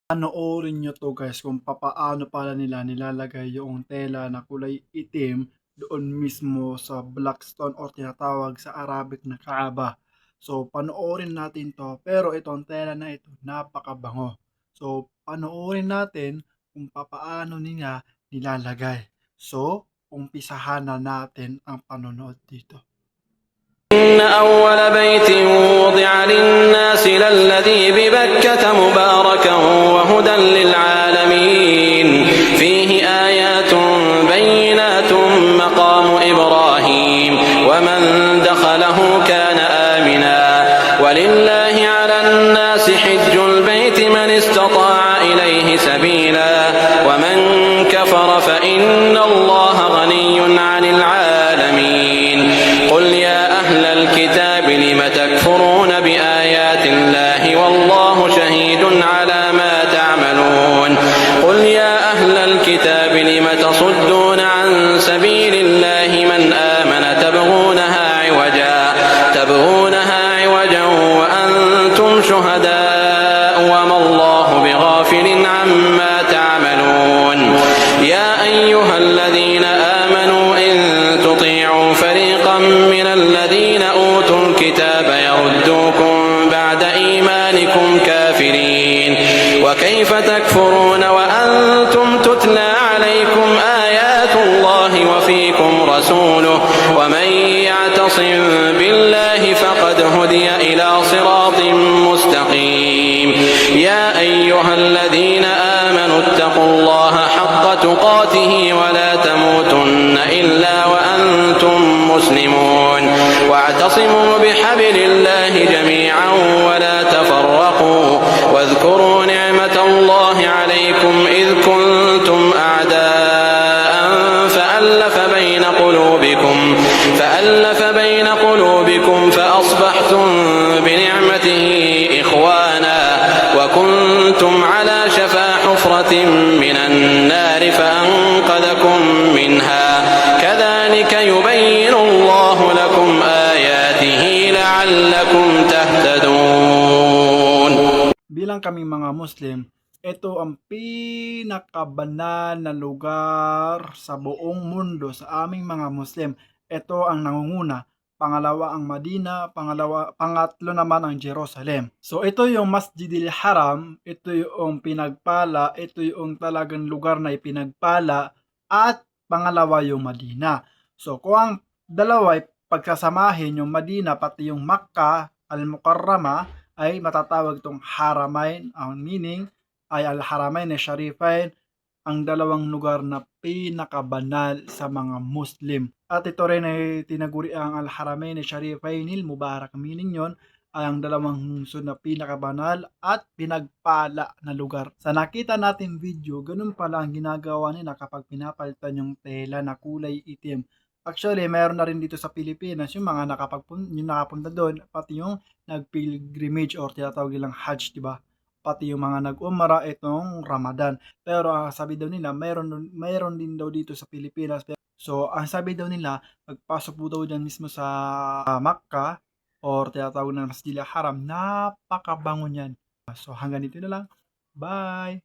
Panoorin nyo 'to guys kung papaano pala nila nilalagay yung tela na kulay itim doon mismo sa black stone or tinatawag sa Arabic na Kaaba. So panoorin natin 'to, pero itong tela na ito napakabango. So panoorin natin kung papaano nila nilalagay. So umpisahan na natin ang panonood dito. إن أول بيت وضع للناس للذي ببكة مباركا وهدى للعالمين فيه آيات بينات مقام إبراهيم ومن دخله كان آمنا ولله على الناس حج البيت من استطاع إليه سبيلا ومن كفر فإن الله غني عن العالمين قل يا أهل الكتاب لم تكفرون بآيات الله والله شهيد على ما تعملون قل يا أهل الكتاب لم تصدون عن سبيل الله من آمن تبغونها عوجا وأنتم شهداء وما الله بغافل عما تعملون يا أيها الذين آمنوا إن تطيعوا فريقا من الذين أوتوا الكتاب يردوكم بعد إيمانكم كافرين وكيف تكفرون وأنتم تتلى عليكم آيات الله وفيكم رسوله ومن يعتصم بالله فقد هدي إلى صراط مستقيم يا أيها الذين آمنوا اتقوا الله حق تقاته ولا تموتن إلا وأنتم مسلمون واعتصموا بحبل الله جميعا ولا تفرقوا واذكروا نعمة الله عليكم إذ كنتم أعداء فألف بين قلوبكم فأصبحتم بنعمته إخوانا وكنتم على شفا حفرة من النار فأنقذكم منها كذلك يبين الله لكم آياته لعلكم تهتدون. Bilang kami mga Muslim, ito ang pinakabanal na lugar sa buong mundo sa aming mga Muslim. Ito ang nangunguna. Pangalawa ang Madina, pangatlo naman ang Jerusalem. So ito yung Masjidil Haram, ito yung pinagpala, ito yung talagang lugar na ipinagpala, at pangalawa yung Madina. So kung ang dalawa ay pagkasamahin, yung Madina pati yung Makkah al-Mukarrama, ay matatawag itong Haramain. Ang meaning ay Al-Haramain Sharifain, ang dalawang lugar na pinakabanal sa mga Muslim. At ito rin ay tinaguri ang Al-Haramain Sharifainil Mubarak. Meaning yon ay ang dalawang lungsod na pinakabanal at pinagpala na lugar. Sa nakita natin video, ganun pala ang ginagawa nila kapag pinapalitan yung tela na kulay itim. Actually, meron na rin dito sa Pilipinas yung mga yung nakapunta doon, pati yung nag-pilgrimage or tinatawag nilang Hajj, di ba? Pati yung mga nag-umrah itong Ramadan. Pero sabi daw nila, mayroon din daw dito sa Pilipinas. So, ang sabi daw nila, pagpasok po daw dyan mismo sa Makkah or tinatawag na Masjidil Haram, napakabango niyan. So, hanggang dito na lang. Bye!